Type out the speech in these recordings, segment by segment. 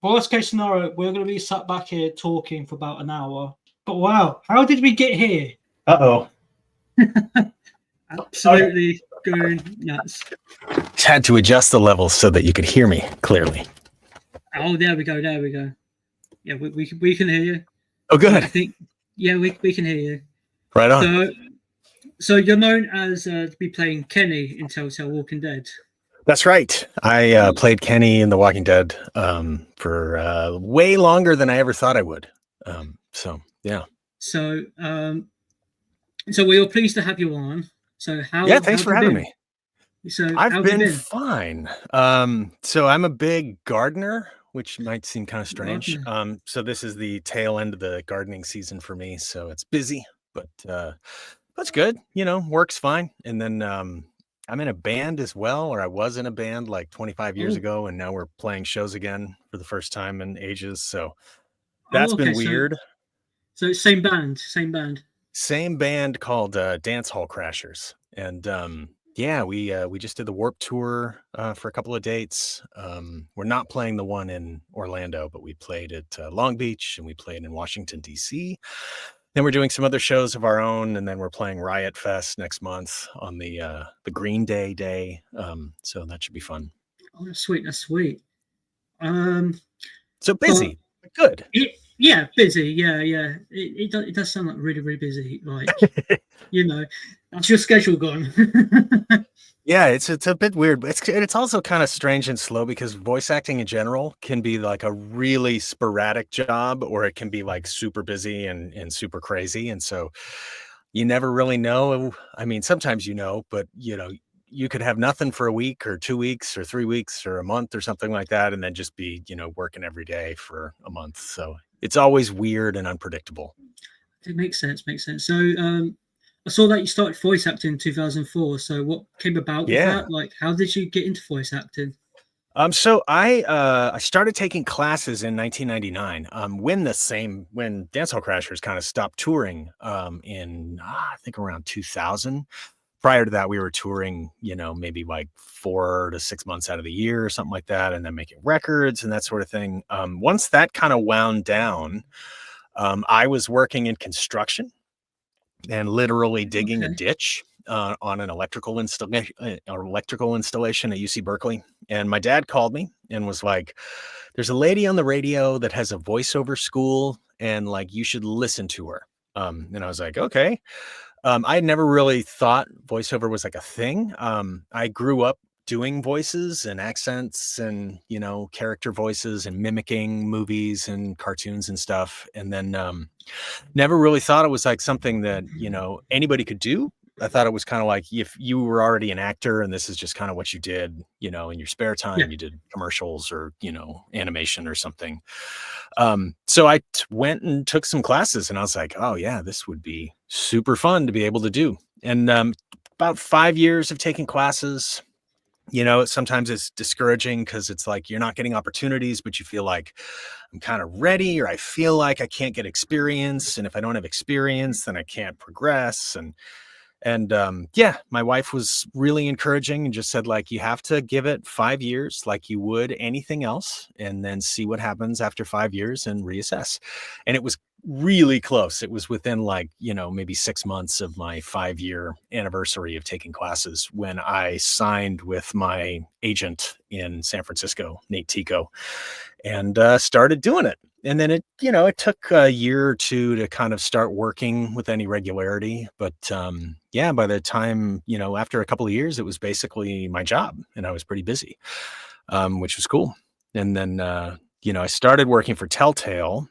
Worst case scenario, we're going to be sat back here talking for about an hour. But wow, how did we get here? Uh-oh. Absolutely going nuts. Had to adjust the levels so that you could hear me clearly. Oh, there we go. There we go. Yeah, we can hear you. Oh, good. I think, yeah, we can hear you. Right on. So you're known as to be playing Kenny in Telltale Walking Dead. That's right. I played Kenny in The Walking Dead for way longer than I ever thought I would. So yeah. So we were pleased to have you on. So thanks for having me. So I've been fine. So I'm a big gardener, which might seem kind of strange. So this is the tail end of the gardening season for me. So it's busy, but that's good. Works fine. And then I'm in a band as well, or I was in a band like 25 years ago, and now we're playing shows again for the first time in ages. So that's been weird. So same band. Same band called Dance Hall Crashers. And we just did the Warped Tour for a couple of dates. We're not playing the one in Orlando, but we played at Long Beach and we played in Washington, D.C. Then we're doing some other shows of our own, and then we're playing Riot Fest next month on the Green Day. So that should be fun. Oh, that's sweet. So busy, but good. Yeah, busy. Yeah. It does sound like really, really busy. Like, that's your schedule gone. Yeah, it's a bit weird, but it's also kind of strange and slow because voice acting in general can be like a really sporadic job, or it can be like super busy and super crazy. And so you never really know. I mean, sometimes but you could have nothing for a week or 2 weeks or 3 weeks or a month or something like that, and then just be, working every day for a month. So it's always weird and unpredictable. It makes sense. So, I saw that you started voice acting in 2004. So what came about with that? Like, how did you get into voice acting? So I started taking classes in 1999. When Dance Hall Crashers kind of stopped touring in I think around 2000. Prior to that, we were touring, maybe like 4 to 6 months out of the year or something like that, and then making records and that sort of thing. Once that kind of wound down, I was working in construction and literally digging a ditch on an electrical installation at UC Berkeley. And my dad called me and was like, "There's a lady on the radio that has a voiceover school, and like you should listen to her." And I was like, "Okay." I had never really thought voiceover was like a thing. I grew up doing voices and accents and, character voices and mimicking movies and cartoons and stuff. And then never really thought it was like something that, anybody could do. I thought it was kind of like if you were already an actor and this is just kind of what you did, in your spare time, you did commercials or, animation or something. So I went and took some classes and I was like, oh yeah, this would be super fun to be able to do. And about 5 years of taking classes, sometimes it's discouraging because it's like you're not getting opportunities, but you feel like I'm kind of ready, or I feel like I can't get experience. And if I don't have experience, then I can't progress. And my wife was really encouraging and just said, like, you have to give it 5 years like you would anything else, and then see what happens after 5 years and reassess. And it was really close. It was within like, maybe 6 months of my 5-year anniversary of taking classes when I signed with my agent in San Francisco, Nate Tico, and started doing it. And then it took a year or two to kind of start working with any regularity. But by the time, after a couple of years, it was basically my job and I was pretty busy, which was cool. And then, I started working for Telltale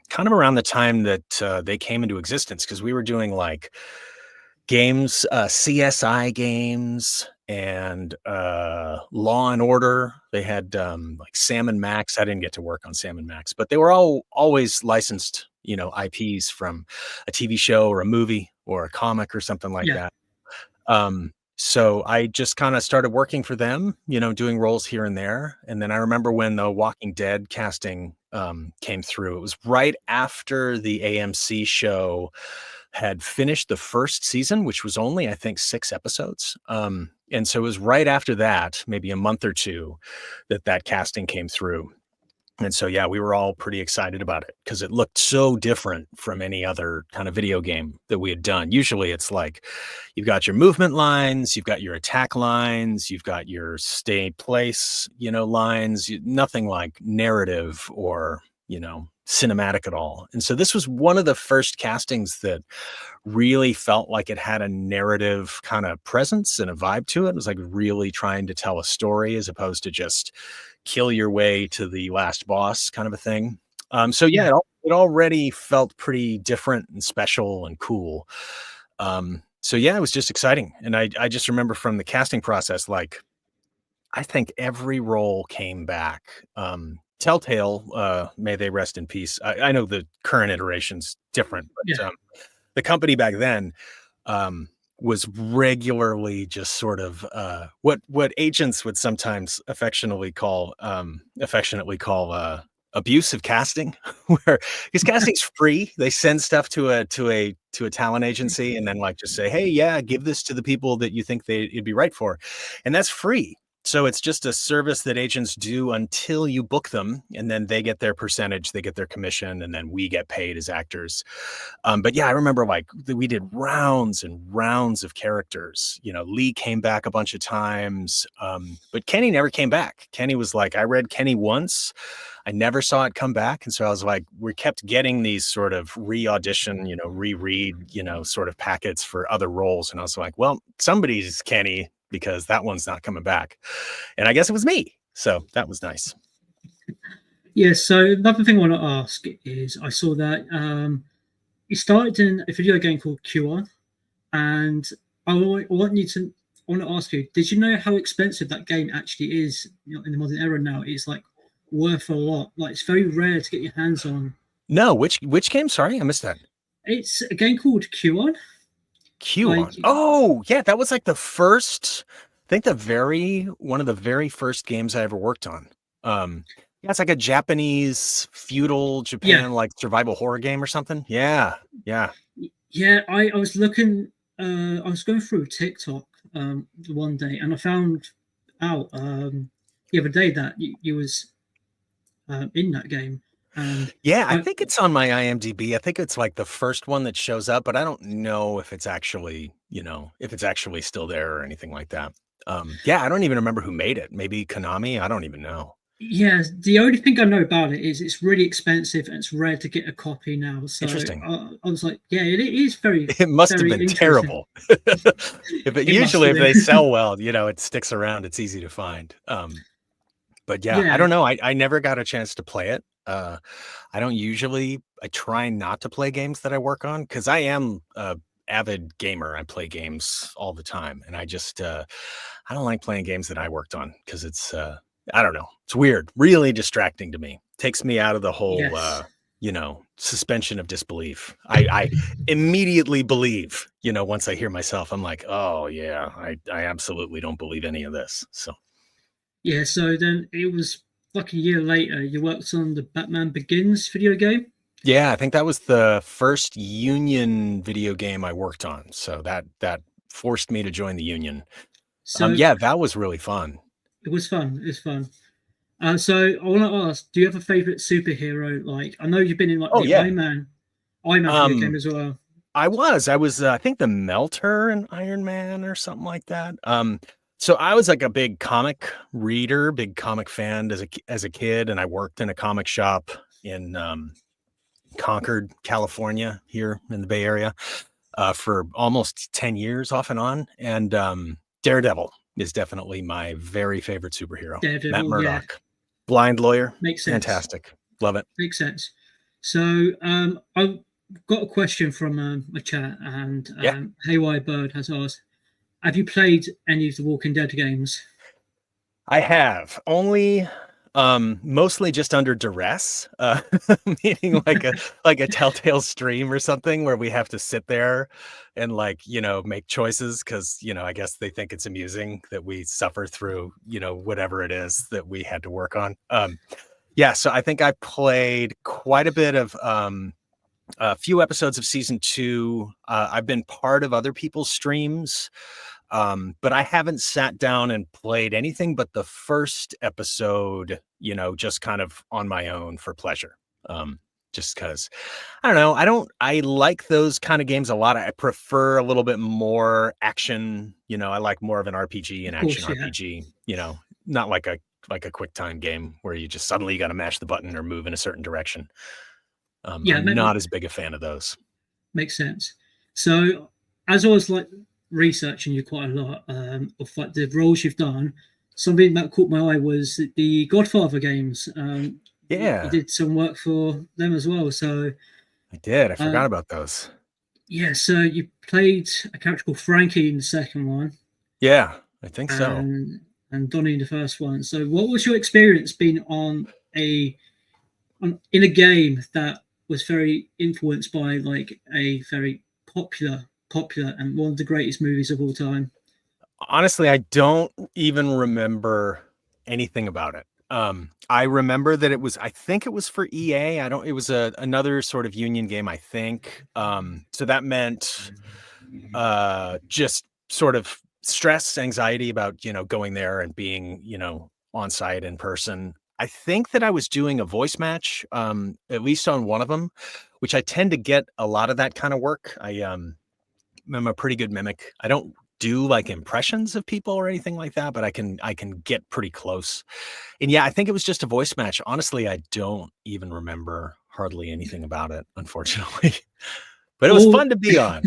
kind of around the time that they came into existence, because we were doing like games, CSI games and Law and Order. They had like Sam and Max. I didn't get to work on Sam and Max, but they were always licensed, IPs from a TV show or a movie or a comic or something like that. So I just kind of started working for them, doing roles here and there. And then I remember when the Walking Dead casting came through, it was right after the AMC show had finished the first season, which was only, I think, 6 episodes. And so it was right after that, maybe a month or two, that casting came through. And so, yeah, we were all pretty excited about it because it looked so different from any other kind of video game that we had done. Usually it's like you've got your movement lines, you've got your attack lines, you've got your stay place, lines, nothing like narrative or, cinematic at all. And so this was one of the first castings that really felt like it had a narrative kind of presence and a vibe to it. It was like really trying to tell a story as opposed to just kill your way to the last boss kind of a thing. So yeah, Yeah. it already felt pretty different and special and cool. So yeah, it was just exciting. And I just remember from the casting process, like I think every role came back. Telltale, may they rest in peace. I know the current iteration's different, Yeah. but the company back then was regularly just sort of what agents would sometimes affectionately call abusive casting, where because casting's free. They send stuff to a talent agency and then like just say, hey, yeah, give this to the people that you think it'd be right for, and that's free. So it's just a service that agents do until you book them, and then they get their percentage, they get their commission, and then we get paid as actors. But yeah, I remember like we did rounds and rounds of characters. Lee came back a bunch of times, but Kenny never came back. Kenny was like, I read Kenny once, I never saw it come back, and so I was like, we kept getting these sort of re-audition, reread, sort of packets for other roles, and I was like, well, somebody's Kenny because that one's not coming back, and I guess it was me. So that was nice. Yeah. So another thing I want to ask is, I saw that you started in a video game called QI, and I want to ask you, did you know how expensive that game actually is? In the modern era now, it's like worth a lot. Like it's very rare to get your hands on. No, which game? Sorry, I missed that. It's a game called QI. QAnon. Oh, yeah, that was like the first, I think one of the very first games I ever worked on. Yeah, it's like a Japanese feudal Japan like survival horror game or something. Yeah. Yeah, I was looking, I was going through TikTok one day, and I found out the other day that you was in that game. And yeah, I think it's on my IMDb. I think it's like the first one that shows up, but I don't know if it's actually, if it's actually still there or anything like that. Yeah, I don't even remember who made it. Maybe Konami. I don't even know. Yeah, the only thing I know about it is it's really expensive and it's rare to get a copy now. So Interesting. I was like, yeah, it is very. It must very have been terrible. Usually if they sell well, it sticks around. It's easy to find. But yeah, I don't know. I never got a chance to play it. I try not to play games that I work on because I am a avid gamer. I play games all the time, and I just I don't like playing games that I worked on because it's I don't know. It's weird, really distracting to me. Takes me out of the whole suspension of disbelief. I immediately believe, once I hear myself, I'm like, oh yeah, I absolutely don't believe any of this. So yeah, so then it was like a year later, you worked on the Batman Begins video game. Yeah, I think that was the first union video game I worked on. So that forced me to join the union. So yeah, that was really fun. It was fun. It was fun. So I want to ask, do you have a favorite superhero? Like, I know you've been in like the Iron Man video game as well. I was, I think the Melter in Iron Man or something like that. So I was like a big comic reader, big comic fan as a kid, and I worked in a comic shop in Concord, California, here in the Bay Area, for almost 10 years off and on. And Daredevil is definitely my very favorite superhero. Daredevil, Matt Murdock, blind lawyer. Makes sense. Fantastic. Love it. Makes sense. So I've got a question from a chat, and Haywire Bird has asked, have you played any of the Walking Dead games? I have. Only mostly just under duress, meaning like a Telltale stream or something where we have to sit there and make choices because I guess they think it's amusing that we suffer through whatever it is that we had to work on. Yeah, so I think I played quite a bit of a few episodes of season 2. I've been part of other people's streams, but I haven't sat down and played anything but the first episode just kind of on my own for pleasure. Just because I don't know, I like those kind of games a lot. I prefer a little bit more action. I like more of an RPG, an Of action course, yeah. RPG. Not like a quick time game where you just suddenly got to mash the button or move in a certain direction. Yeah, I'm not as big a fan of those. makes sense. So, as I was like researching you quite a lot of like the roles you've done, something that caught my eye was the Godfather games. You Yeah, did some work for them as well. So, I did. I uh, forgot about those. yeah, so you played a character called Frankie in the second one, Yeah, I think so. and Donnie in the first one. So, what was your experience being in a game that was very influenced by like a very popular and one of the greatest movies of all time? Honestly, I don't even remember anything about it. I remember that I think it was for EA. It was another sort of union game, I think. So that meant just sort of stress, anxiety about, going there and being, on site in person. I think that I was doing a voice match, at least on one of them, which I tend to get a lot of that kind of work. I'm a pretty good mimic. I don't do like impressions of people or anything like that, but I can get pretty close. And yeah, I think it was just a voice match. Honestly, I don't even remember hardly anything about it, unfortunately. But it was Well, fun to be on.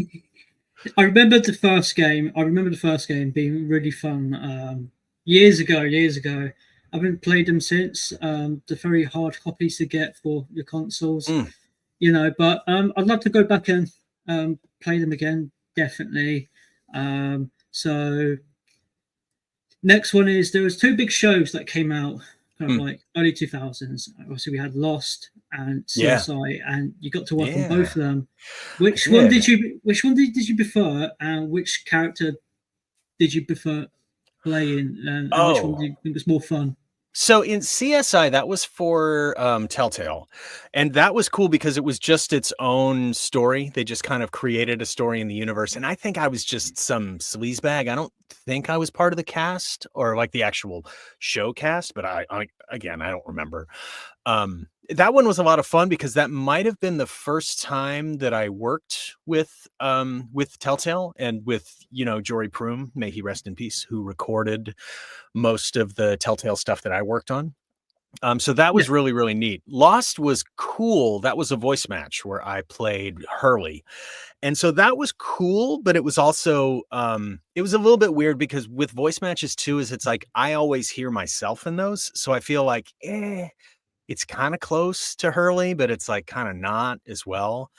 I remember the first game. I remember the first game being really fun. Years ago, years ago. I haven't played them since. They're very hard copies to get for your consoles, Mm. But I'd love to go back and play them again. Definitely. So next one is there was two big shows that came out kind of Mm. like early 2000s. Obviously, we had Lost and Yeah. CSI, and you got to work on Yeah. both of them. I Which one did. Which one did you prefer, and which character did you prefer playing, and which one Oh. do you think was more fun? So in CSI, that was for Telltale. And that was cool because it was just its own story. They just kind of created a story in the universe. And I think I was just some sleazebag. I don't think I was part of the cast or like the actual show cast, but again, I don't remember. That one was a lot of fun because that might have been the first time that I worked with Telltale and with, Jory Prume, may he rest in peace, who recorded most of the Telltale stuff that I worked on. So that Yeah. was really, really neat. Lost was cool. That was a voice match where I played Hurley. And so that was cool, but it was also it was a little bit weird because with voice matches too, is it's like I always hear myself in those. So I feel like it's kind of close to Hurley, but it's like kind of not as well.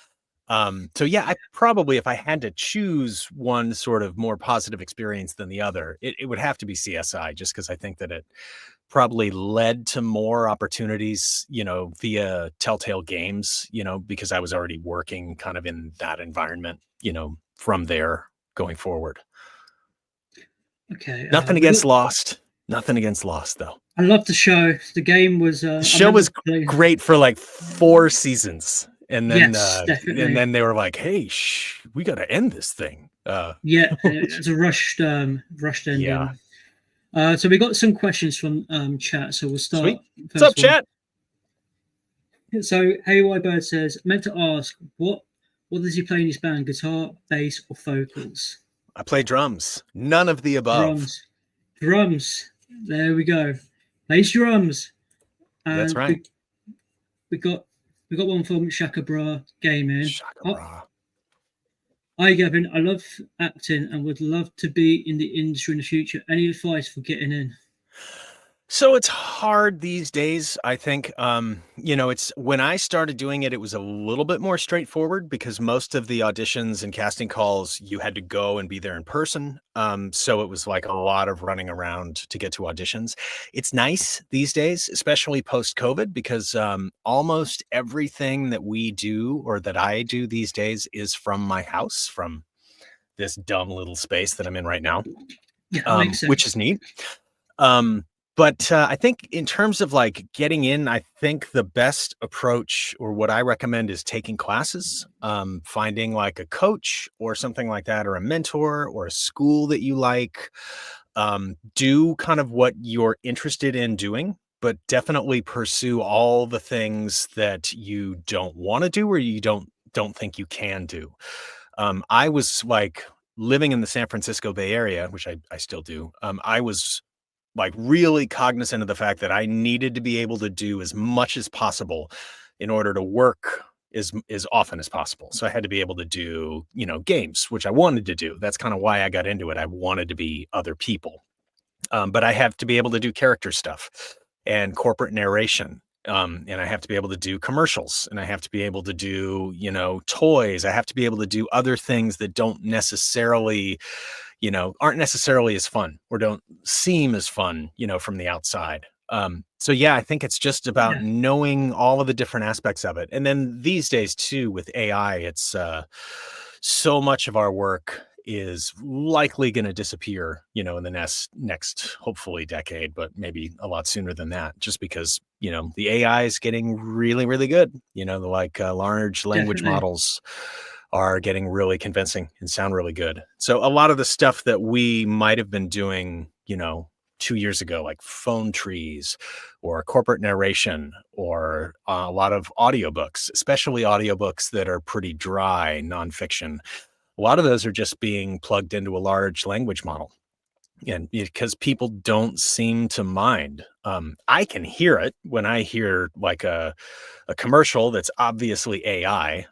So yeah, I probably, if I had to choose one sort of more positive experience than the other, it would have to be CSI, just because I think that it probably led to more opportunities, via Telltale Games, because I was already working kind of in that environment, from there going forward. Okay. Nothing against Lost. Nothing against Lost, though. I love the show. The game was. The show was great for like 4 seasons. And then, Yes, definitely. and then they were like, "Hey, we got to end this thing." Yeah, it's a rushed ending. Yeah. So we got some questions from chat. So we'll start. Sweet. What's up, chat? So Hey Bird says, meant to ask what does he play in his band? Guitar, bass, or vocals? I play drums. None of the above. Drums. There we go. Bass drums. And that's right. We got one from Shaka Bra Gaming. Shaka Bra. Hi Gavin, I love acting and would love to be in the industry in the future. Any advice for getting in? So it's hard these days, I think. It's when I started doing it, it was a little bit more straightforward because most of the auditions and casting calls, you had to go and be there in person. So it was like a lot of running around to get to auditions. It's nice these days, especially post-COVID, because almost everything that we do or that I do these days is from my house, from this dumb little space that I'm in right now, makes sense. which is neat. But I think in terms of like getting in, I think the best approach or what I recommend is taking classes, finding like a coach or something like that, or a mentor or a school that you like. Do kind of what you're interested in doing, but definitely pursue all the things that you don't want to do or you don't think you can do. I was like living in the San Francisco Bay Area, which I still do. I was like really cognizant of the fact that I needed to be able to do as much as possible in order to work as often as possible. So I had to be able to do, games, which I wanted to do. That's kind of why I got into it. I wanted to be other people. But I have to be able to do character stuff and corporate narration. And I have to be able to do commercials, and I have to be able to do, toys. I have to be able to do other things that don't necessarily, aren't necessarily as fun or don't seem as fun, from the outside. So yeah, I think it's just about Yeah. knowing all of the different aspects of it. And then these days too, with AI, it's so much of our work is likely going to disappear, in the next hopefully decade, but maybe a lot sooner than that, just because, the AI is getting really, really good. Large language Definitely. models are getting really convincing and sound really good. So a lot of the stuff that we might have been doing, 2 years ago, like phone trees or corporate narration or a lot of audiobooks, especially audiobooks that are pretty dry nonfiction. A lot of those are just being plugged into a large language model. And because people don't seem to mind. I can hear it when I hear like a commercial that's obviously AI.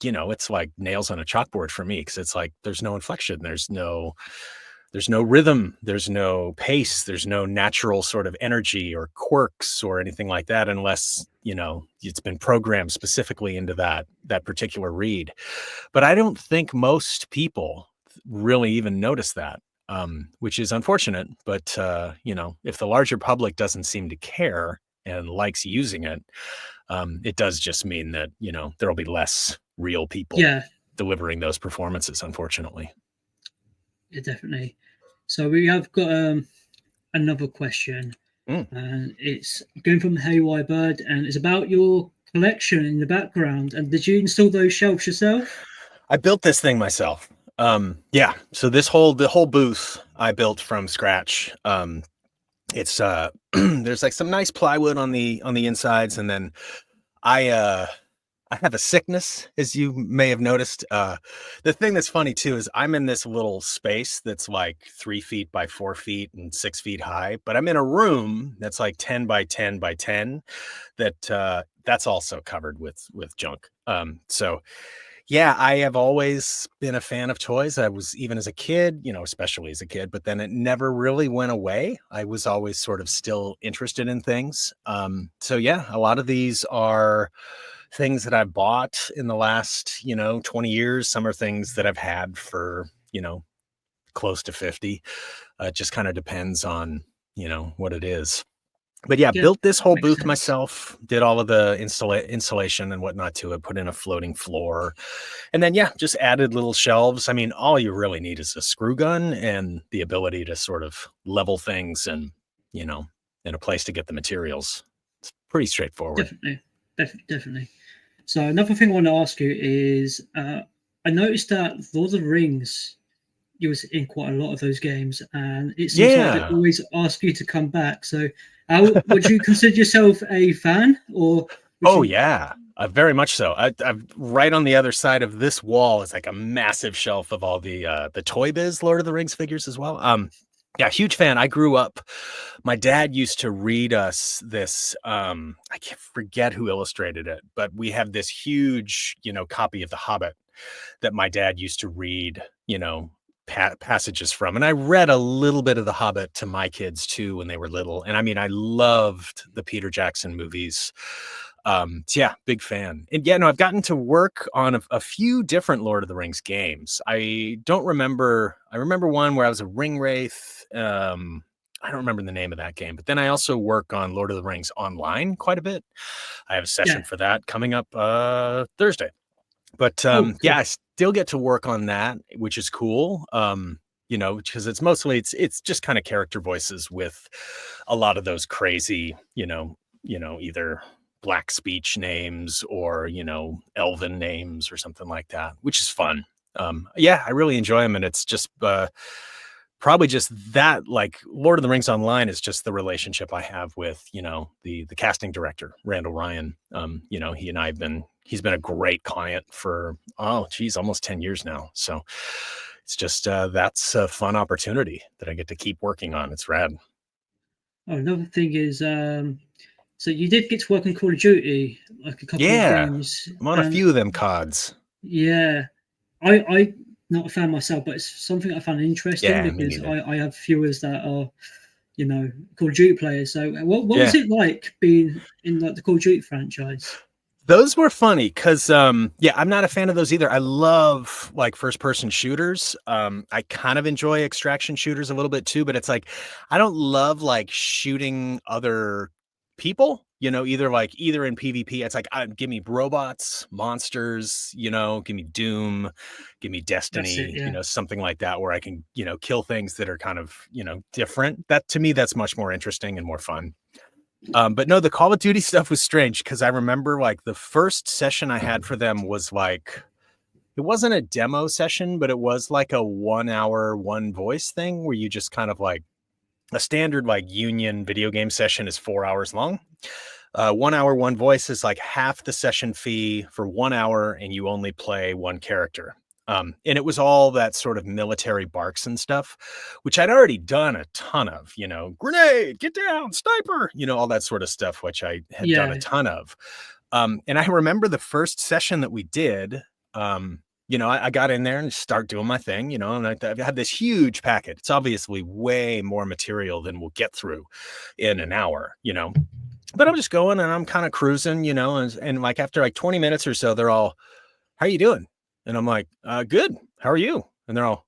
It's like nails on a chalkboard for me because it's like there's no inflection, there's no rhythm, there's no pace, there's no natural sort of energy or quirks or anything like that unless, it's been programmed specifically into that particular read. But I don't think most people really even notice that, which is unfortunate. But, if the larger public doesn't seem to care and likes using it, it does just mean that, there'll be less real people Yeah. delivering those performances, unfortunately. Yeah, definitely. So we have got another question, Mm. and it's going from Haywire Bird, and it's about your collection in the background. And did you install those shelves yourself? I built this thing myself. Yeah. So the whole booth I built from scratch. It's there's like some nice plywood on the insides, and then I I have a sickness, as you may have noticed. The thing that's funny too is I'm in this little space that's like 3 feet by 4 feet and 6 feet high, but I'm in a room that's like 10 by 10 by 10 that's also covered with junk. So yeah, I have always been a fan of toys. I was even as a kid, especially as a kid, but then it never really went away. I was always sort of still interested in things. So yeah, a lot of these are things that I've bought in the last, 20 years. Some are things that I've had for, close to 50. It just kind of depends on, what it is. But yeah, Yeah, built this whole makes booth sense. myself, did all of the installation and whatnot to it, put in a floating floor. And then, yeah, just added little shelves. I mean, all you really need is a screw gun and the ability to sort of level things and, you know, and a place to get the materials. It's pretty straightforward. Definitely, definitely. So another thing I want to ask you is, I noticed that Lord of the Rings, you was in quite a lot of those games, and it seems like they Yeah. always ask you to come back. So, how would you consider yourself a fan, or would Oh you? yeah, very much so. I've right on the other side of this wall is like a massive shelf of all the Toy Biz Lord of the Rings figures as well. Yeah, huge fan. I grew up. My dad used to read us this. I can't forget who illustrated it, but we have this huge, copy of The Hobbit that my dad used to read. Passages from, and I read a little bit of The Hobbit to my kids too when they were little. And I mean, I loved the Peter Jackson movies. So yeah, big fan. And yeah, no, I've gotten to work on a few different Lord of the Rings games. I don't remember. I remember one where I was a ring wraith. I don't remember the name of that game, but then I also work on Lord of the Rings online quite a bit. I have a session Yeah. for that coming up Thursday. But Oh, cool. yeah, I still get to work on that, which is cool. Because it's mostly it's just kind of character voices with a lot of those crazy, either black speech names or, elven names or something like that, which is fun. Yeah, I really enjoy them, and it's just probably just that, like Lord of the Rings Online is just the relationship I have with, the casting director, Randall Ryan. He and I he's been a great client for, almost 10 years now. So it's just, that's a fun opportunity that I get to keep working on. It's rad. Oh, another thing is, so you did get to work on Call of Duty, like a couple of games. I'm on a few of them CODs. Yeah, I not a fan myself, but it's something I found interesting because I have viewers that are, Call of Duty players. So what was it like being in like the Call of Duty franchise? Those were funny because, I'm not a fan of those either. I love like first person shooters. I kind of enjoy extraction shooters a little bit too, but it's like, I don't love like shooting other people, either in PvP. It's like, give me robots, monsters, give me Doom, give me Destiny, That's it, something like that where I can, kill things that are kind of, different. That to me, that's much more interesting and more fun. But no, the Call of Duty stuff was strange because I remember like the first session I had for them was like, it wasn't a demo session, but it was like a 1 hour, one voice thing where you just kind of like a standard like union video game session is 4 hours long. 1 hour, one voice is like half the session fee for 1 hour and you only play one character. And it was all that sort of military barks and stuff, which I'd already done a ton of, grenade, get down, sniper, all that sort of stuff, which I had done a ton of. And I remember the first session that we did, I got in there and start doing my thing, and I had this huge packet. It's obviously way more material than we'll get through in an hour, but I'm just going and I'm kind of cruising, and like after like 20 minutes or so, they're all, how are you doing? And I'm like, good. How are you? And they're all,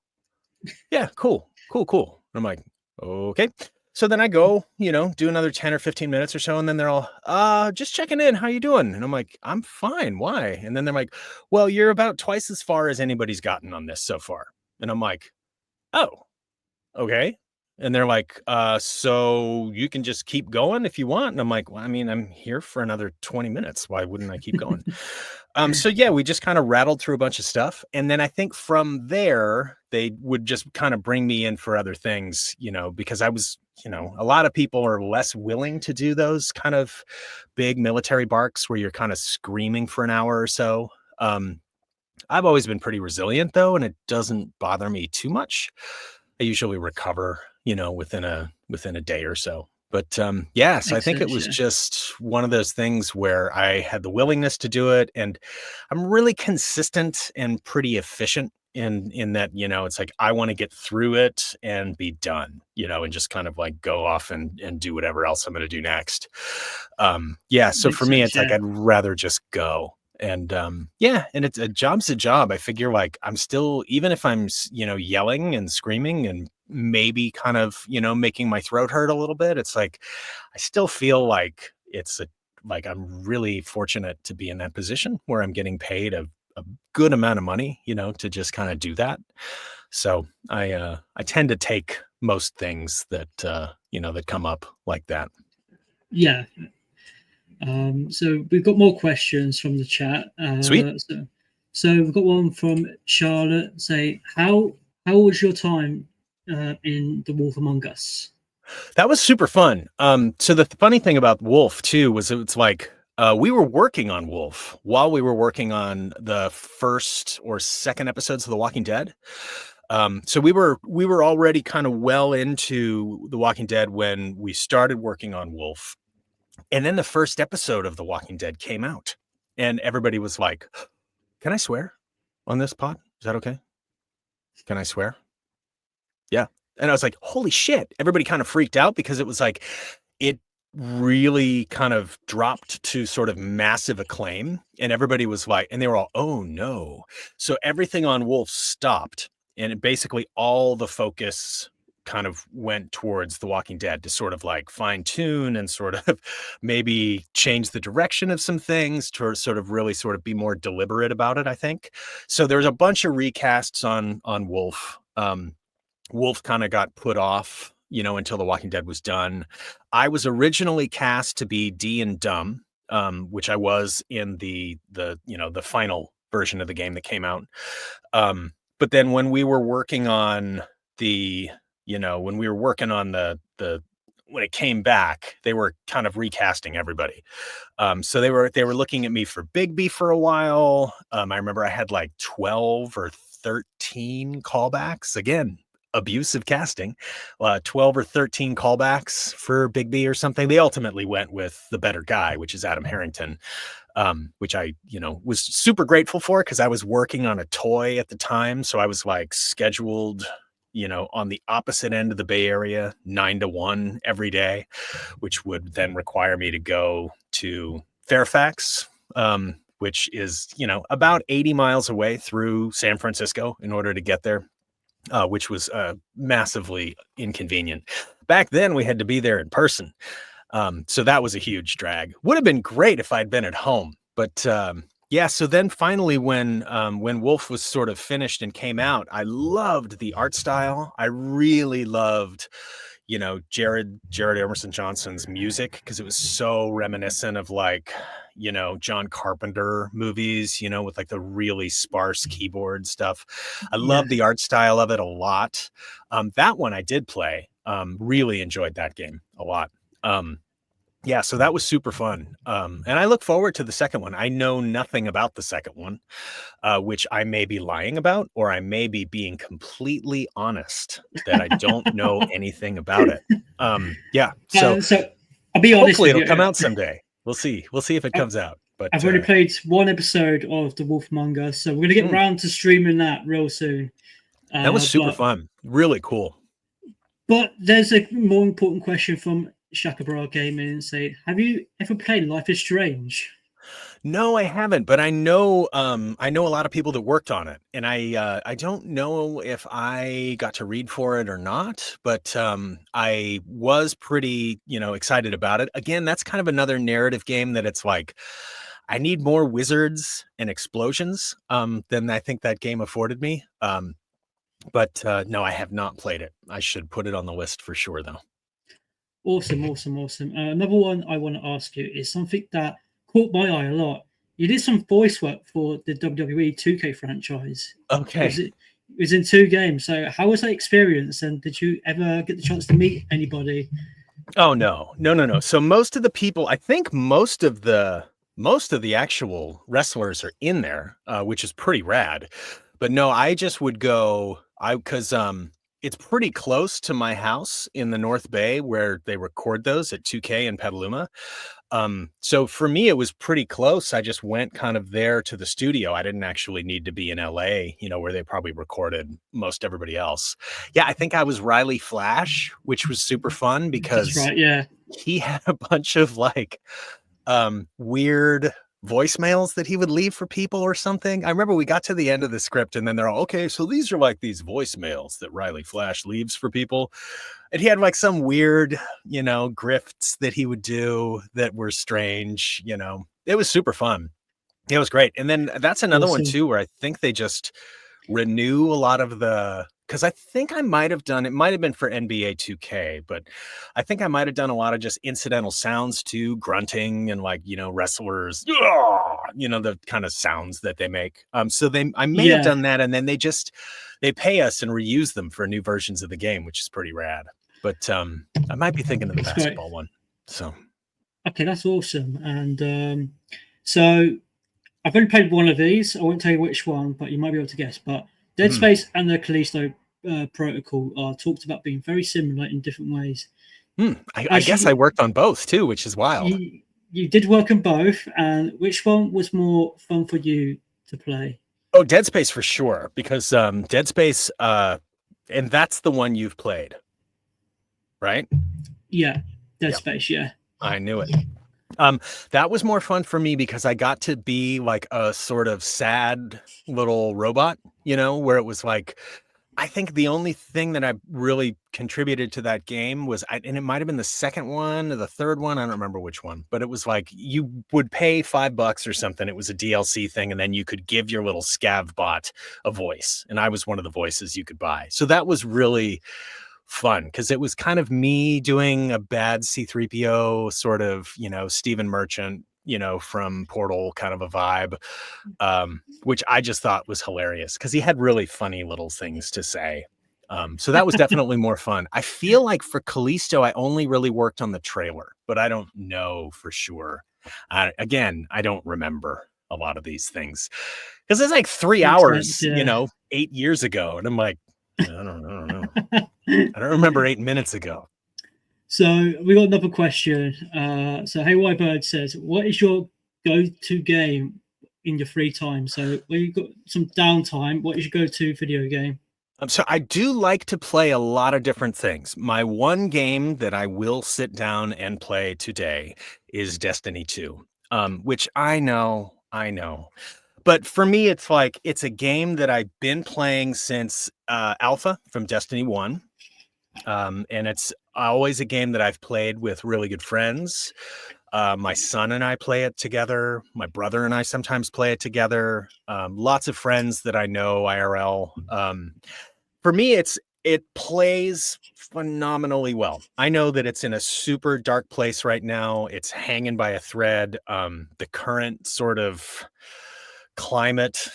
yeah, cool. And I'm like, okay. So then I go, do another 10 or 15 minutes or so. And then they're all, just checking in. How you doing? And I'm like, I'm fine. Why? And then they're like, well, you're about twice as far as anybody's gotten on this so far. And I'm like, oh, okay. And they're like, so you can just keep going if you want. And I'm like, well, I mean, I'm here for another 20 minutes. Why wouldn't I keep going? So yeah, we just kind of rattled through a bunch of stuff. And then I think from there, they would just kind of bring me in for other things, because I was, a lot of people are less willing to do those kind of big military barks where you're kind of screaming for an hour or so. I've always been pretty resilient though, and it doesn't bother me too much. I usually recover, within a day or so. But so I think it was just one of those things where I had the willingness to do it, and I'm really consistent and pretty efficient in that, it's like I want to get through it and be done, and just kind of like go off and do whatever else I'm going to do next. So for me, it's like I'd rather just go. And and it's a job's a job. I figure like I'm still, even if I'm, yelling and screaming and maybe kind of, making my throat hurt a little bit, it's like I still feel like like I'm really fortunate to be in that position where I'm getting paid a good amount of money, to just kind of do that. So I tend to take most things that that come up like that. Yeah. So we've got more questions from the chat. Sweet. So we've got one from Charlotte. Say, how was your time in The Wolf Among Us? That was super fun. So the funny thing about Wolf too was it's like we were working on Wolf while we were working on the first or second episodes of The Walking Dead. So we were already kind of well into The Walking Dead when we started working on Wolf. And then the first episode of The Walking Dead came out and everybody was like, can I swear on this pod? Is that okay? Can I swear? Yeah. And I was like, holy shit. Everybody kind of freaked out because it was like, it really kind of dropped to sort of massive acclaim. And everybody was like, and they were all, oh no. So everything on Wolf stopped. And it basically all the focus kind of went towards The Walking Dead to sort of like fine tune and sort of maybe change the direction of some things to sort of really sort of be more deliberate about it, I think. So there's a bunch of recasts on Wolf. Wolf kind of got put off, until The Walking Dead was done. I was originally cast to be Dee and Dumb, which I was in the final version of the game that came out. But then when we were working on the when we were working on the when it came back, they were kind of recasting everybody. So they were looking at me for Bigby for a while. I remember I had like 12 or 13 callbacks. Again, abusive casting. 12 or 13 callbacks for Bigby or something. They ultimately went with the better guy, which is Adam Harrington, which I, was super grateful for because I was working on a toy at the time. So I was like scheduled, on the opposite end of the Bay Area, 9 to 1 every day, which would then require me to go to Fairfax, which is, about 80 miles away through San Francisco in order to get there, which was massively inconvenient. Back then, we had to be there in person. So that was a huge drag. Would have been great if I'd been at home. But yeah, so then finally when Wolf was sort of finished and came out, I loved the art style. I really loved, Jared Emerson Johnson's music because it was so reminiscent of like, John Carpenter movies, with like the really sparse keyboard stuff. I love the art style of it a lot. That one I did play. Really enjoyed that game a lot. Yeah, so that was super fun. And I look forward to the second one. I know nothing about the second one, which I may be lying about, or I may be being completely honest that I don't know anything about it. Yeah, so I'll be honest hopefully with it'll you. come out someday. We'll see. We'll see if it comes out. But I've already played one episode of The Wolfmonger, so we're gonna get around to streaming that real soon. That was super fun. Really cool. But there's a more important question from Shakabra Gaming saying, have you ever played Life is Strange? No, I haven't, but I know a lot of people that worked on it, and I don't know if I got to read for it or not, but I was pretty excited about it. Again, that's kind of another narrative game that it's like I need more wizards and explosions than I think that game afforded me. But no, I have not played it. I should put it on the list for sure, though. Awesome. Another one I want to ask you is something that caught my eye a lot. You did some voice work for the WWE 2K franchise. Okay. It was in 2 games. So how was that experience? And did you ever get the chance to meet anybody? Oh, no. So most of the people, I think most of the actual wrestlers are in there, which is pretty rad. But no, I just would go, because it's pretty close to my house in the North Bay where they record those at 2K in Petaluma. So for me, it was pretty close. I just went kind of there to the studio. I didn't actually need to be in LA, where they probably recorded most everybody else. Yeah, I think I was Riley Flash, which was super fun because that's right, yeah. He had a bunch of like weird voicemails that he would leave for people or something. I remember we got to the end of the script and then they're all, okay, so these are like these voicemails that Riley Flash leaves for people. And he had like some weird, grifts that he would do that were strange, It was super fun. It was great. And then that's another one too, where I think they just renew a lot of because I think I might have done, it might have been for NBA 2K, but I think I might have done a lot of just incidental sounds too, grunting and like, wrestlers, the kind of sounds that they make. So I may have done that. And then they pay us and reuse them for new versions of the game, which is pretty rad. But I might be thinking of the basketball one. So. Okay, that's awesome. And so I've only played one of these. I won't tell you which one, but you might be able to guess. But Dead Space and the Callisto Protocol are talked about being very similar in different ways. I guess I worked on both too, which is wild. You did work on both, and which one was more fun for you to play? Oh, Dead Space for sure, because Dead Space, and that's the one you've played, right? Yeah, Dead Space, yeah. I knew it. That was more fun for me because I got to be like a sort of sad little robot, where it was like, I think the only thing that I really contributed to that game was, and it might have been the second one or the third one, I don't remember which one, but it was like you would pay $5 or something. It was a DLC thing, and then you could give your little scav bot a voice, and I was one of the voices you could buy. So that was really fun because it was kind of me doing a bad C-3PO sort of, Stephen Merchant, from Portal kind of a vibe, which I just thought was hilarious because he had really funny little things to say. So that was definitely more fun. I feel like for Callisto, I only really worked on the trailer, but I don't know for sure. Again, I don't remember a lot of these things because it's like 3 Makes hours, sense, yeah. 8 years ago. And I'm like, I don't know. I don't remember 8 minutes ago. So we got another question. So Hey White Bird says, "What is your go-to game in your free time?" So when you've got some downtime, what is your go-to video game? So I do like to play a lot of different things. My one game that I will sit down and play today is Destiny 2, which I know. But for me, it's a game that I've been playing since Alpha from Destiny 1. And it's always a game that I've played with really good friends. My son and I play it together. My brother and I sometimes play it together. Lots of friends that I know IRL. For me, it plays phenomenally well. I know that it's in a super dark place right now. It's hanging by a thread. The current sort of climate,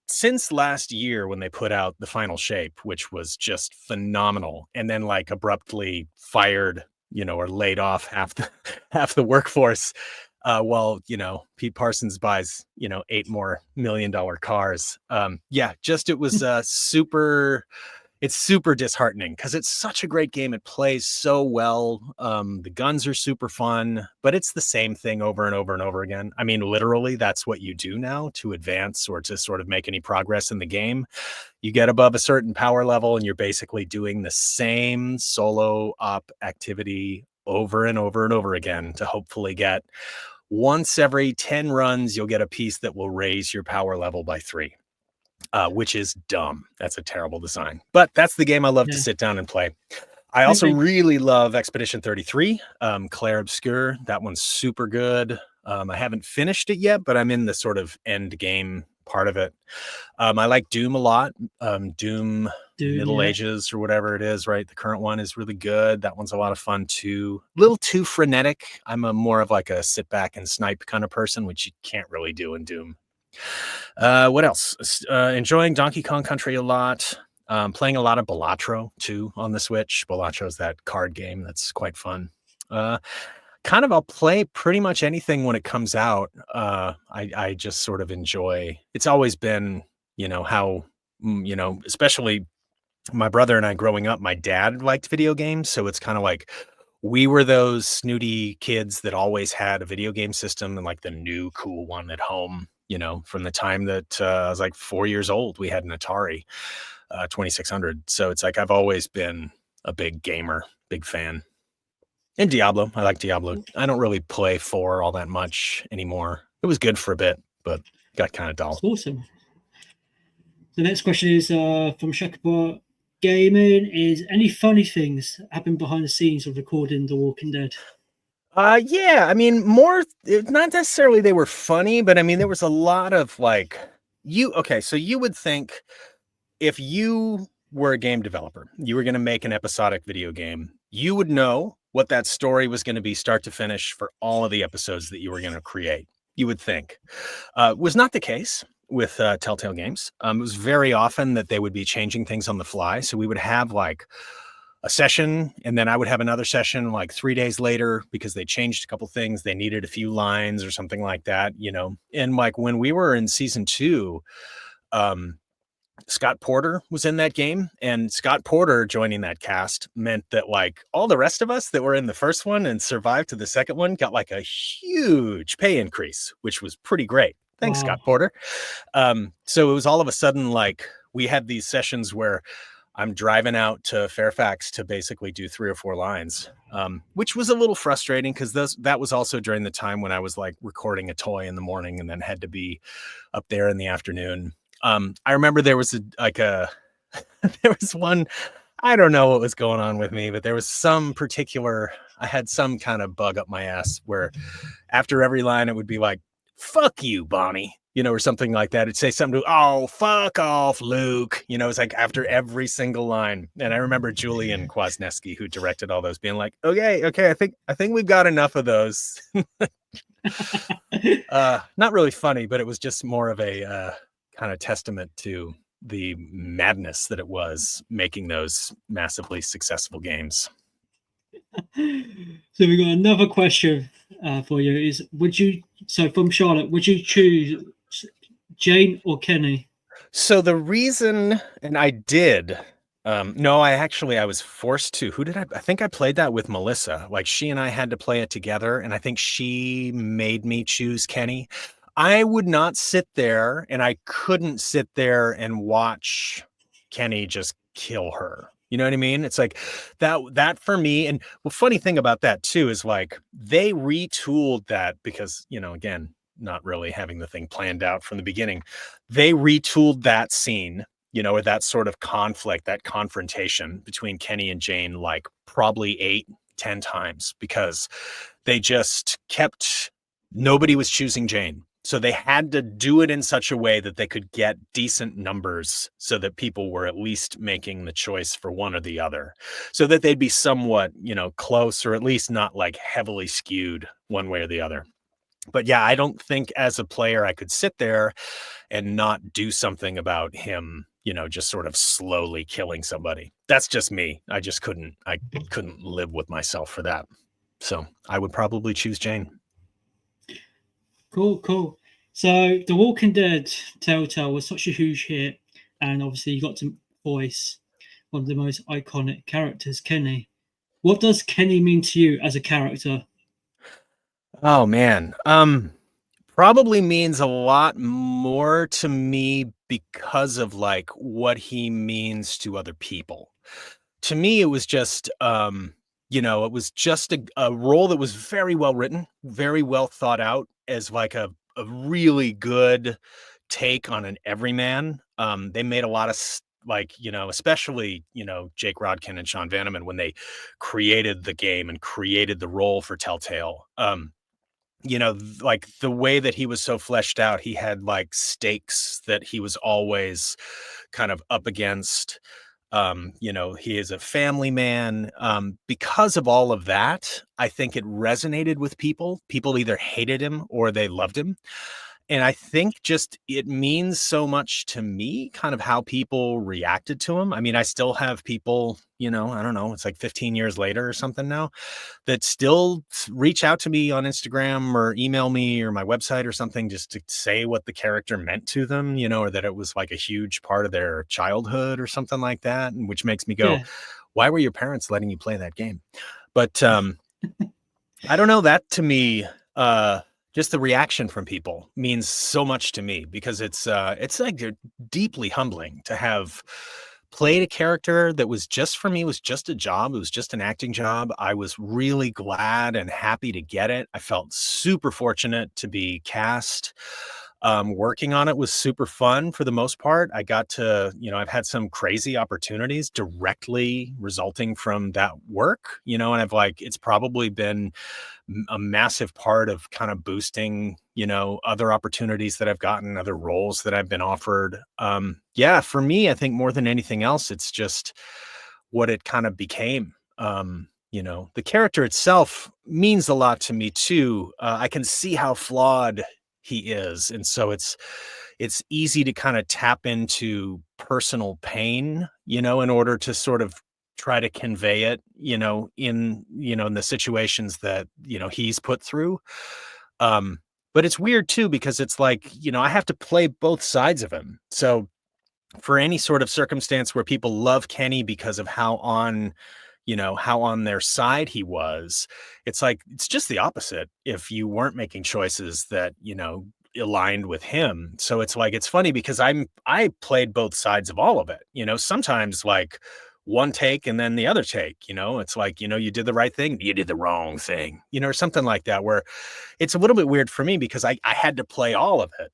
since last year when they put out the final shape, which was just phenomenal, and then like abruptly fired, or laid off half the half the workforce. While Pete Parsons buys $8 million cars. It was it's super disheartening because it's such a great game. It plays so well. The guns are super fun, but it's the same thing over and over and over again. I mean, literally, that's what you do now to advance or to sort of make any progress in the game. You get above a certain power level and you're basically doing the same solo op activity over and over and over again to hopefully get once every 10 runs, you'll get a piece that will raise your power level by 3. Which is dumb. That's a terrible design. But that's the game I love to sit down and play. I also really love Expedition 33, Claire Obscure. That one's super good. I haven't finished it yet, but I'm in the sort of end game part of it. I like Doom a lot. Doom Middle Ages or whatever it is, right? The current one is really good. That one's a lot of fun too. A little too frenetic. I'm more of like a sit back and snipe kind of person, which you can't really do in Doom. What else? Enjoying Donkey Kong Country a lot. Playing a lot of Balatro too on the Switch. Balatro is that card game that's quite fun. I'll play pretty much anything when it comes out. I just sort of enjoy. It's always been, how, especially my brother and I growing up, my dad liked video games. So it's kind of like we were those snooty kids that always had a video game system and like the new cool one at home. From the time that I was like 4 years old, we had an Atari 2600. So it's like I've always been a big gamer, big fan. And Diablo. I like Diablo. I don't really play 4 all that much anymore. It was good for a bit, but got kind of dull. That's awesome. The next question is from Shakabot Gaming. Is any funny things happen behind the scenes of recording The Walking Dead? Yeah, I mean, not necessarily they were funny, but I mean, there was a lot of so you would think if you were a game developer, you were going to make an episodic video game, you would know what that story was going to be start to finish for all of the episodes that you were going to create. You would think. Was not the case with Telltale Games. It was very often that they would be changing things on the fly. So we would have like a session, and then I would have another session like 3 days later because they changed a couple things. They needed a few lines or something like that, And like when we were in season 2, Scott Porter was in that game, and Scott Porter joining that cast meant that like all the rest of us that were in the first one and survived to the second one got like a huge pay increase, which was pretty great. Thanks, Scott Porter. So it was all of a sudden like we had these sessions where I'm driving out to Fairfax to basically do 3 or 4 lines, which was a little frustrating because that was also during the time when I was like recording a toy in the morning and then had to be up there in the afternoon. I remember there was there was one, I don't know what was going on with me, but there was I had some kind of bug up my ass where after every line it would be like, "Fuck you, Bonnie," or something like that. It'd say something to, "Oh, fuck off, Luke." It's like after every single line. And I remember Julian Kwasniewski, who directed all those, being like, okay, I think we've got enough of those. Not really funny, but it was just more of a kind of testament to the madness that it was making those massively successful games. So we got another question for you. Is from Charlotte, would you choose Jane or Kenny? So the reason, and I did, no, I was forced to. Who did I think I played that with Melissa. Like she and I had to play it together, and I think she made me choose Kenny. I would not sit there, and I couldn't sit there and watch Kenny just kill her. You know what I mean? It's like that for me. And the funny thing about that too is like they retooled that because, again, not really having the thing planned out from the beginning. They retooled that scene, or that sort of conflict, that confrontation between Kenny and Jane, like probably 8-10 times because they just nobody was choosing Jane. So they had to do it in such a way that they could get decent numbers so that people were at least making the choice for one or the other so that they'd be somewhat, close or at least not like heavily skewed one way or the other. But yeah, I don't think as a player I could sit there and not do something about him, just sort of slowly killing somebody. That's just me. I couldn't live with myself for that. So I would probably choose Jane. Cool. So The Walking Dead Telltale was such a huge hit, and obviously you got to voice one of the most iconic characters, Kenny. What does Kenny mean to you as a character? Oh man. Probably means a lot more to me because of like what he means to other people. To me, it was just it was just a role that was very well written, very well thought out as like a really good take on an everyman. They made a lot of especially, Jake Rodkin and Sean Vanneman when they created the game and created the role for Telltale. Like the way that he was so fleshed out, he had like stakes that he was always kind of up against. He is a family man. Because of all of that, I think it resonated with people. People either hated him or they loved him. And I think just it means so much to me, kind of how people reacted to him. I mean, I still have people, I don't know, it's like 15 years later or something now, that still reach out to me on Instagram or email me or my website or something just to say what the character meant to them, or that it was like a huge part of their childhood or something like that. And which makes me go, Yeah. why were your parents letting you play that game? But I don't know, that to me, just the reaction from people means so much to me because it's like deeply humbling to have played a character that was just for me was just a job. It was just an acting job. I was really glad and happy to get it. I felt super fortunate to be cast. Working on it was super fun for the most part. I got to, I've had some crazy opportunities directly resulting from that work, and it's probably been a massive part of kind of boosting, other opportunities that I've gotten, other roles that I've been offered. Yeah, for me, I think more than anything else, it's just what it kind of became. The character itself means a lot to me too. I can see how flawed he is. And so it's easy to kind of tap into personal pain, in order to sort of try to convey it, in the situations that, he's put through. But it's weird too, because it's like, I have to play both sides of him. So for any sort of circumstance where people love Kenny because of how on their side he was, it's like, it's just the opposite if you weren't making choices that, aligned with him. So it's like, it's funny because I played both sides of all of it, sometimes like one take and then the other take, it's like, you did the right thing, you did the wrong thing, or something like that, where it's a little bit weird for me because I had to play all of it.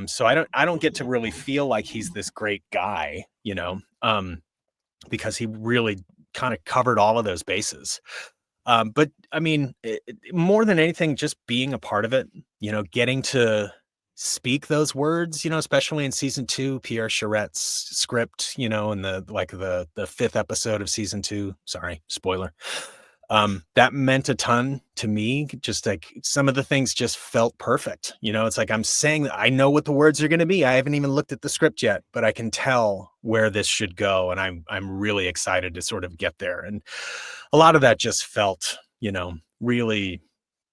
So I don't get to really feel like he's this great guy, because he really kind of covered all of those bases. But I mean, more than anything, just being a part of it, getting to speak those words, especially in season 2, Pierre Charette's script, in the 5th episode of season 2, sorry, spoiler. That meant a ton to me. Just like some of the things just felt perfect. You know, it's like I'm saying that I know what the words are going to be. I haven't even looked at the script yet, but I can tell where this should go, and I'm really excited to sort of get there. And a lot of that just felt, you know, really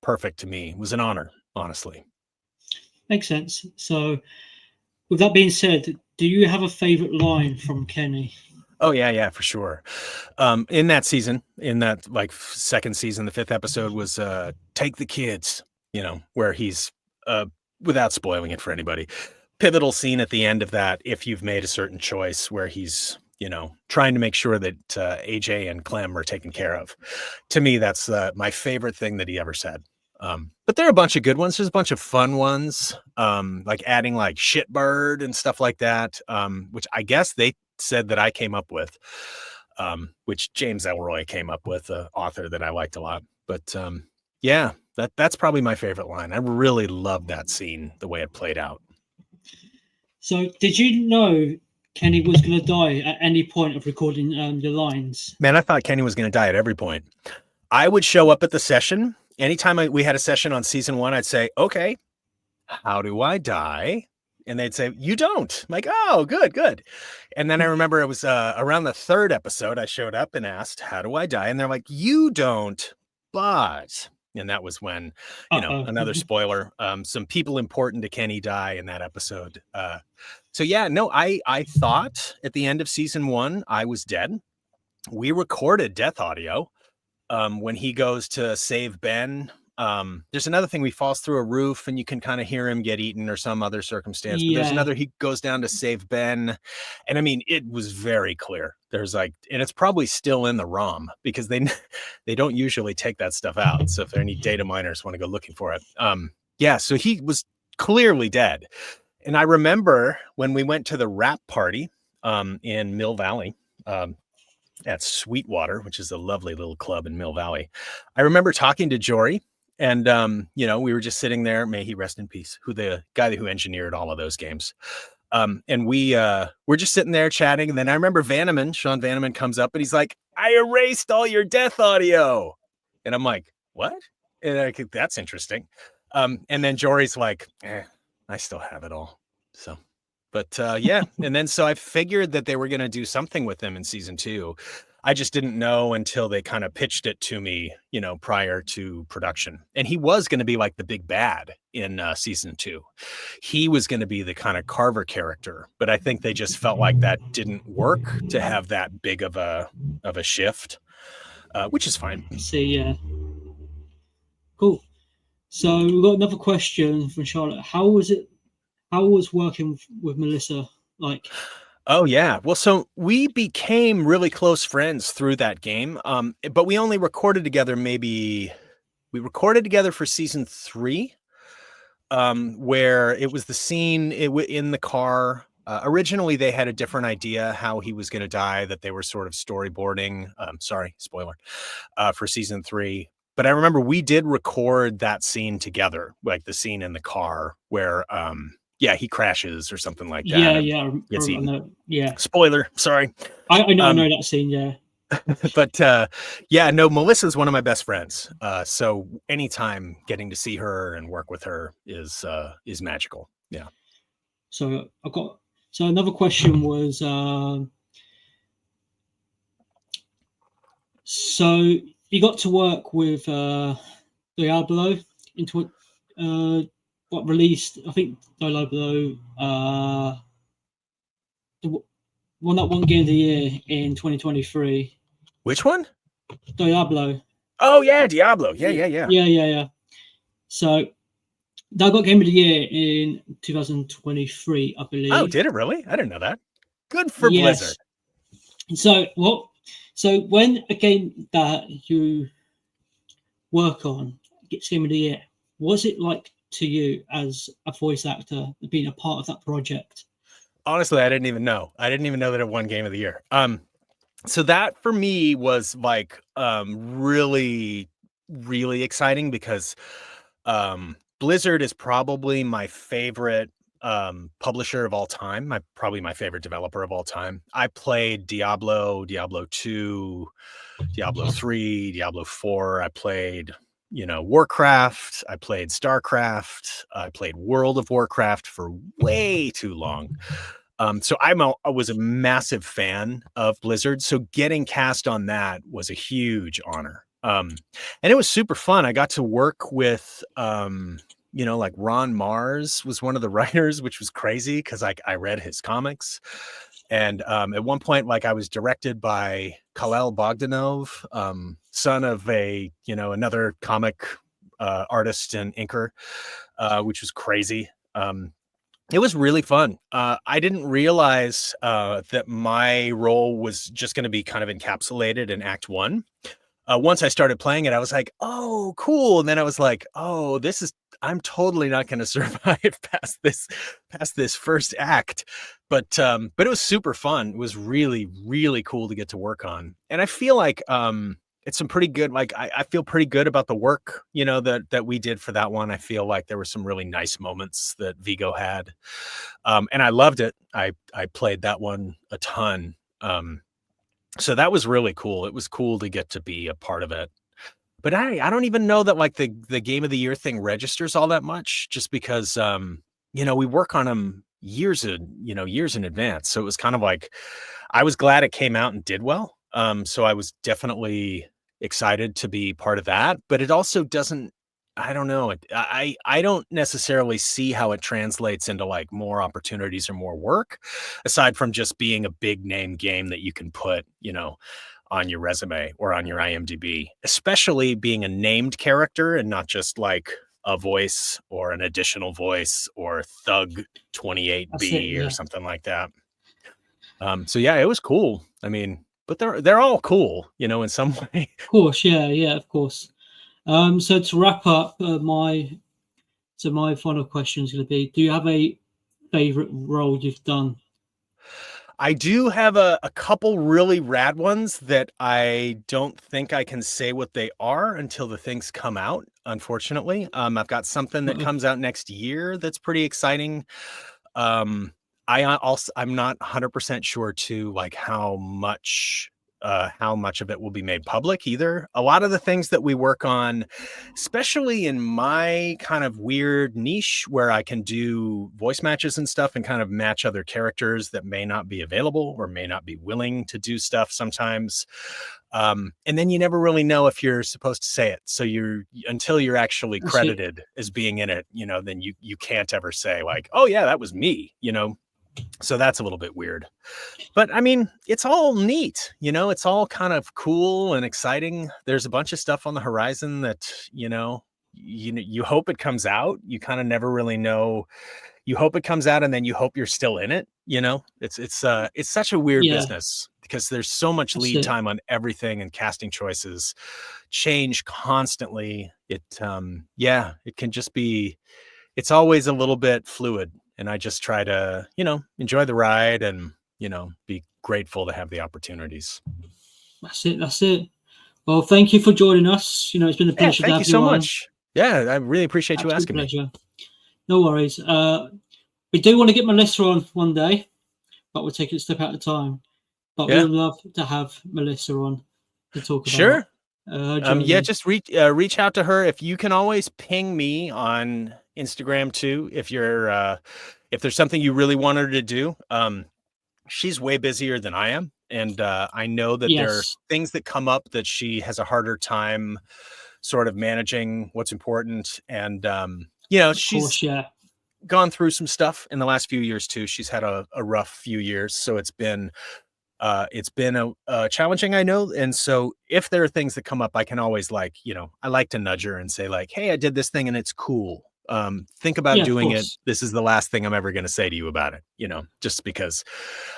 perfect to me. It was an honor, honestly. Makes sense. So, with that being said, do you have a favorite line from Kenny? Oh yeah, for sure. In that season, in that like second season, the 5th episode was "Take the Kids," you know, where he's without spoiling it for anybody, pivotal scene at the end of that. If you've made a certain choice, where he's, you know, trying to make sure that AJ and Clem are taken care of. To me, that's my favorite thing that he ever said. But there are a bunch of good ones. There's a bunch of fun ones, like adding like shitbird and stuff like that, which I guess they said that I came up with, which James Elroy came up with, an author that I liked a lot. But yeah, that's probably my favorite line. I really loved that scene, the way it played out. So, did you know Kenny was going to die at any point of recording the lines? Man, I thought Kenny was going to die at every point. I would show up at the session. Anytime we had a session on season 1, I'd say, okay, how do I die? And they'd say, you don't. I'm like, oh, good. And then I remember it was around the 3rd episode, I showed up and asked, how do I die? And they're like, you don't, but... And that was when, you know, another spoiler, some people important to Kenny die in that episode. So yeah, no, I thought at the end of season 1, I was dead. We recorded death audio when he goes to save Ben. There's another thing, he falls through a roof and you can kind of hear him get eaten or some other circumstance. But there's another, he goes down to save Ben. And I mean, it was very clear. There's like, and it's probably still in the ROM because they don't usually take that stuff out. So if there are any data miners want to go looking for it. Yeah, so he was clearly dead. And I remember when we went to the rap party in Mill Valley, at Sweetwater, which is a lovely little club in Mill Valley. I remember talking to Jory, and you know, we were just sitting there, may he rest in peace, the guy who engineered all of those games. And we're just sitting there chatting. And then I remember Sean Vanneman comes up and he's like, I erased all your death audio. And I'm like, what? And that's interesting. And then Jory's like, I still have it all. So, but yeah. And then so I figured that they were going to do something with them in season 2. I just didn't know until they kind of pitched it to me, you know, prior to production. And he was going to be like the big bad in season 2. He was going to be the kind of Carver character, but I think they just felt like that didn't work to have that big of a shift, which is fine. See, yeah. Cool. So we've got another question from Charlotte. How was working with Melissa like? Oh yeah. Well, so we became really close friends through that game. But we only recorded together for season 3, where it was the scene in the car. Originally they had a different idea how he was going to die, that they were sort of storyboarding. Sorry, spoiler, for season 3. But I remember we did record that scene together, like the scene in the car where, he crashes or something like that. Yeah. Spoiler. Sorry. I know that scene. Yeah. But no, Melissa's one of my best friends. So anytime getting to see her and work with her is magical. Yeah. So another question was, so you got to work with Diablo into what released, I think Diablo won that one game of the year in 2023. Which one? Diablo. Oh yeah, Diablo. Yeah. So that got game of the year in 2023, I believe. Oh, did it really? I didn't know that. Good for Blizzard. So when a game that you work on gets game of the year, what's it like to you as a voice actor being a part of that project? Honestly, I didn't even know. I didn't even know that it won game of the year. So that for me was like really, really exciting because Blizzard is probably my favorite publisher of all time. Probably my favorite developer of all time. I played Diablo, Diablo 2, Diablo 3, Diablo 4. I played, Warcraft. I played StarCraft. I played World of Warcraft for way too long. So I was a massive fan of Blizzard. So getting cast on that was a huge honor. And it was super fun. I got to work with, like Ron Mars was one of the writers, which was crazy because I read his comics. And at one point, like I was directed by Khalil Bogdanov, son of another comic artist and inker, which was crazy. It was really fun. I didn't realize that my role was just going to be kind of encapsulated in Act 1. Once I started playing it, I was like, oh, cool. And then I was like, oh, I'm totally not going to survive past this first act. But it was super fun. It was really, really cool to get to work on. And I feel like it's some pretty good, like, I feel pretty good about the work, that we did for that one. I feel like there were some really nice moments that Vigo had. And I loved it. I played that one a ton. So that was really cool. It was cool to get to be a part of it. But I don't even know that like the game of the year thing registers all that much, just because we work on them years in advance. So it was kind of like I was glad it came out and did well. So I was definitely excited to be part of that, but it also doesn't, I don't know. I don't necessarily see how it translates into like more opportunities or more work, aside from just being a big name game that you can put, on your resume or on your IMDb, especially being a named character and not just like a voice or an additional voice or Thug 28B or something like that. So yeah, it was cool. I mean, but they're all cool, in some way. Of course, yeah, of course. So to wrap up, my final question is going to be: do you have a favorite role you've done? I do have a couple really rad ones that I don't think I can say what they are until the things come out, unfortunately. I've got something that comes out next year that's pretty exciting. I'm not 100% sure too, like how much of it will be made public either. A lot of the things that we work on, especially in my kind of weird niche where I can do voice matches and stuff and kind of match other characters that may not be available or may not be willing to do stuff sometimes. And then you never really know if you're supposed to say it. So until you're actually credited as being in it, then you can't ever say like, oh yeah, that was me, So that's a little bit weird. But I mean, it's all neat, it's all kind of cool and exciting. There's a bunch of stuff on the horizon that, you hope it comes out. You kind of never really know. You hope it comes out and then you hope you're still in it. It's such a weird business because there's so much lead time on everything, and casting choices change constantly. It can just be, it's always a little bit fluid. And I just try to, enjoy the ride and, be grateful to have the opportunities. That's it. Well, thank you for joining us. It's been a pleasure to have you so on. much. Yeah, I really appreciate you asking me. No worries. We do want to get Melissa on one day, but we'll take it a step at a time. But we would love to have Melissa on to talk about. Sure. Just reach out to her. If you can always ping me on Instagram too, if you're if there's something you really want her to do. She's way busier than I am, and I know that there are things that come up that she has a harder time sort of managing what's important. And she's gone through some stuff in the last few years too. She's had a rough few years, so it's been challenging, I know. And so if there are things that come up, I can always I like to nudge her and say like, hey, I did this thing and it's cool. Think about doing it. This is the last thing I'm ever going to say to you about it, just because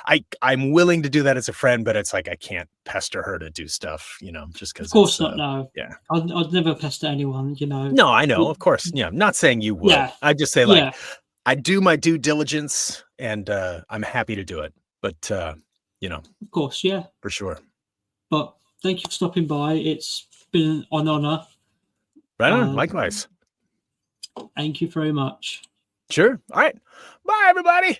I'm willing to do that as a friend, but it's like, I can't pester her to do stuff, just because. Of course not. No. Yeah. I'd never pester anyone, No, I know. Of course. Yeah. I'm not saying you would. Yeah. I just say I do my due diligence and I'm happy to do it. But, of course. Yeah. For sure. But thank you for stopping by. It's been an honor. Right on. Likewise. Thank you very much. Sure. All right. Bye, everybody.